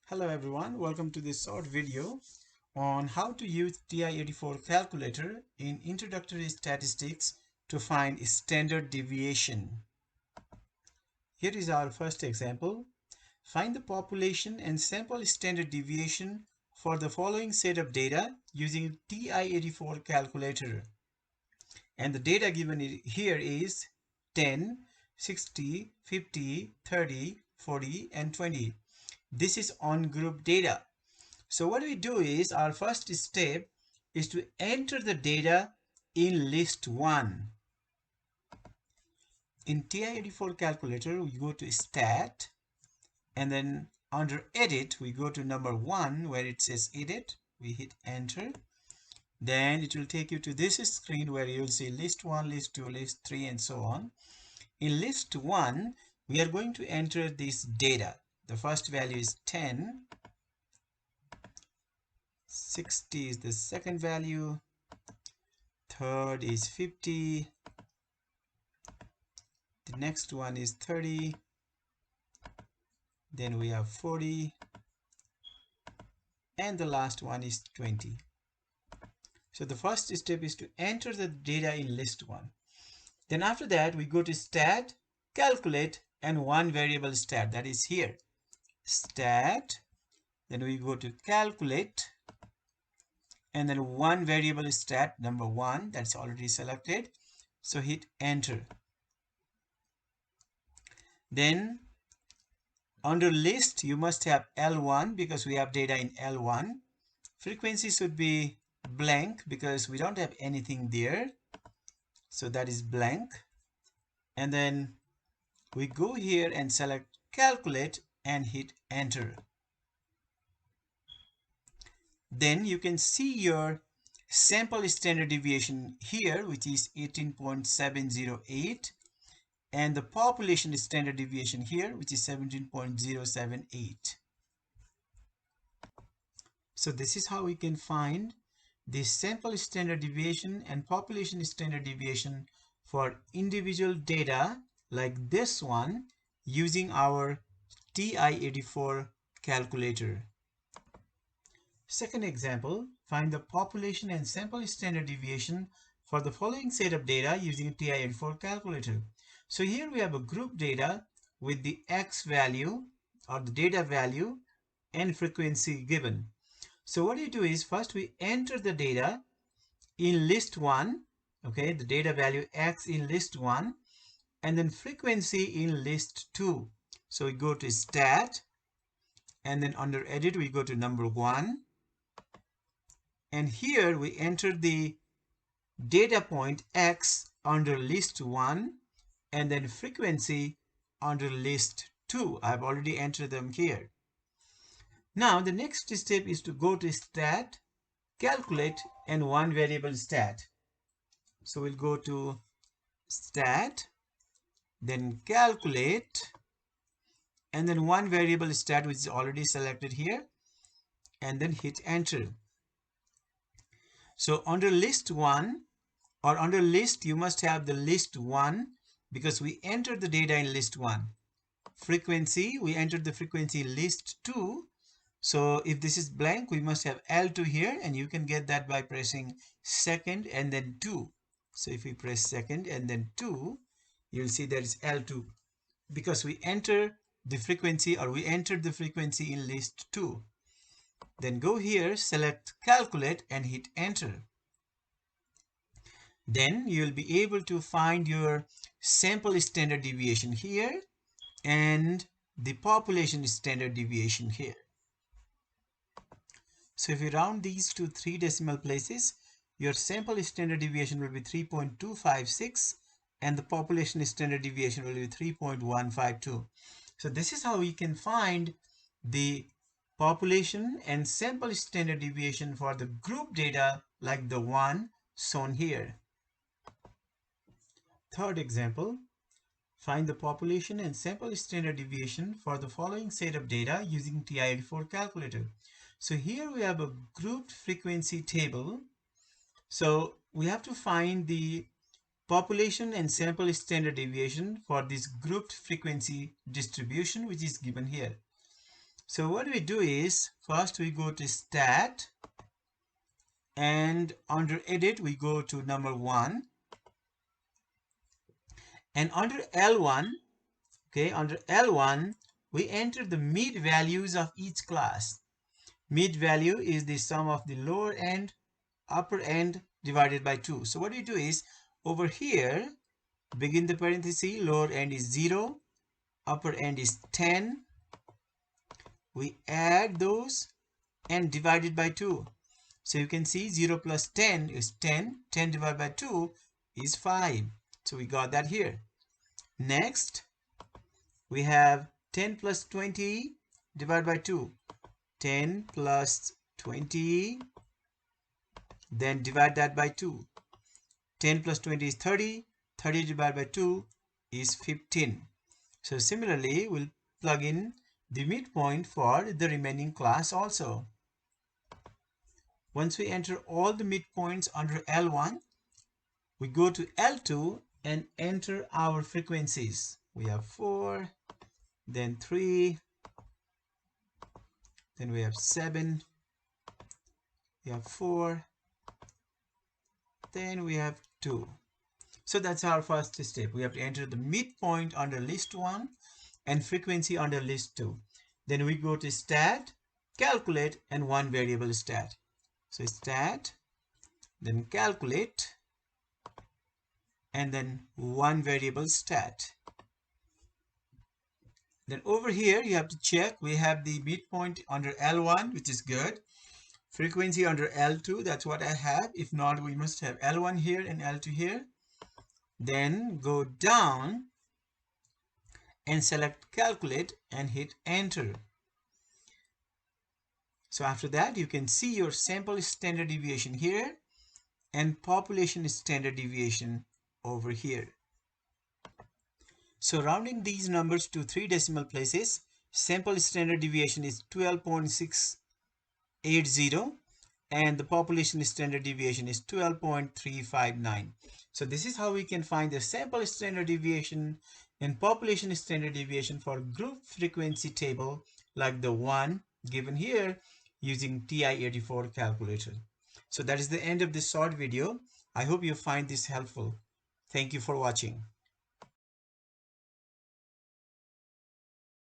Hello everyone, welcome to this short video on how to use TI-84 calculator in introductory statistics to find standard deviation. Here is our first example. Find the population and sample standard deviation for the following set of data using TI-84 calculator. And the data given here is 10, 60, 50, 30, 40, and 20. This is on group data. So what we do is our first step is to enter the data in list 1. In TI-84 calculator, we go to stat and then under edit, we go to number 1 where it says edit. We hit enter. Then it will take you to this screen where you'll see list 1, list 2, list 3 and so on. In list 1, we are going to enter this data. The first value is 10. 60 is the second value. Third is 50. The next one is 30. Then we have 40. And the last one is 20. So the first step is to enter the data in list 1. Then after that, we go to stat, calculate, and one variable stat, that is here. Stat, then we go to calculate, and then one variable stat, number 1, that's already selected. So hit enter. Then under list, you must have L1 because we have data in L1. Frequency should be blank because we don't have anything there. So that is blank. And then we go here and select calculate and hit enter. Then you can see your sample standard deviation here, which is 18.708. And the population standard deviation here, which is 17.078. So this is how we can find the sample standard deviation and population standard deviation for individual data like this one using our TI-84 calculator. Second example, find the population and sample standard deviation for the following set of data using TI-84 calculator. So here we have a group data with the X value or the data value and frequency given. So what you do is first we enter the data in list 1, okay, the data value X in list 1, and then frequency in list 2. So we go to stat, and then under edit we go to number 1, and here we enter the data point X under list 1, and then frequency under list 2. I've already entered them here. Now the next step is to go to stat, calculate, and one variable stat. So we'll go to stat, then calculate, and then one variable stat which is already selected here, and then hit enter. So under list 1 or under list, you must have the list 1 because we entered the data in list 1. Frequency, we entered the frequency in list 2. So if this is blank, we must have L2 here, and you can get that by pressing second and then 2. So if we press second and then 2, you'll see that is L2 because we enter the frequency or we entered the frequency in list 2. Then go here, select calculate and hit enter. Then you'll be able to find your sample standard deviation here and the population standard deviation here. So if you round these to 3 decimal places, your sample standard deviation will be 3.256 and the population standard deviation will be 3.152. So this is how we can find the population and sample standard deviation for the group data like the one shown here. Third example, find the population and sample standard deviation for the following set of data using TI-84 calculator. So here we have a grouped frequency table. So we have to find the population and sample standard deviation for this grouped frequency distribution which is given here. So what we do is, first we go to stat, and under edit we go to number 1, and under L1, okay, under L1 we enter the mid values of each class. Mid value is the sum of the lower end, upper end divided by 2. So what we do is, over here, begin the parenthesis, lower end is 0, upper end is 10. We add those and divide it by 2. So you can see 0 plus 10 is 10. 10 divided by 2 is 5. So we got that here. Next, we have 10 plus 20 divided by 2. 10 plus 20, then divide that by 2. 10 plus 20 is 30. 30 divided by 2 is 15. So similarly, we'll plug in the midpoint for the remaining class also. Once we enter all the midpoints under L1, we go to L2 and enter our frequencies. We have 4, then 3, then we have 7, we have 4, then we have 2. So that's our first step. We have to enter the midpoint under list 1 and frequency under list 2. Then we go to stat, calculate, and one variable stat. So stat, then calculate, and then one variable stat. Then over here you have to check, we have the midpoint under L1, which is good. Frequency under L2, that's what I have. If not, we must have L1 here and L2 here. Then go down and select calculate and hit enter. So after that, you can see your sample standard deviation here and population standard deviation over here. So rounding these numbers to 3 decimal places, sample standard deviation is 12.680 and the population standard deviation is 12.359. So this is how we can find the sample standard deviation and population standard deviation for group frequency table like the one given here using TI-84 calculator. So that is the end of this short video. I hope you find this helpful. Thank you for watching.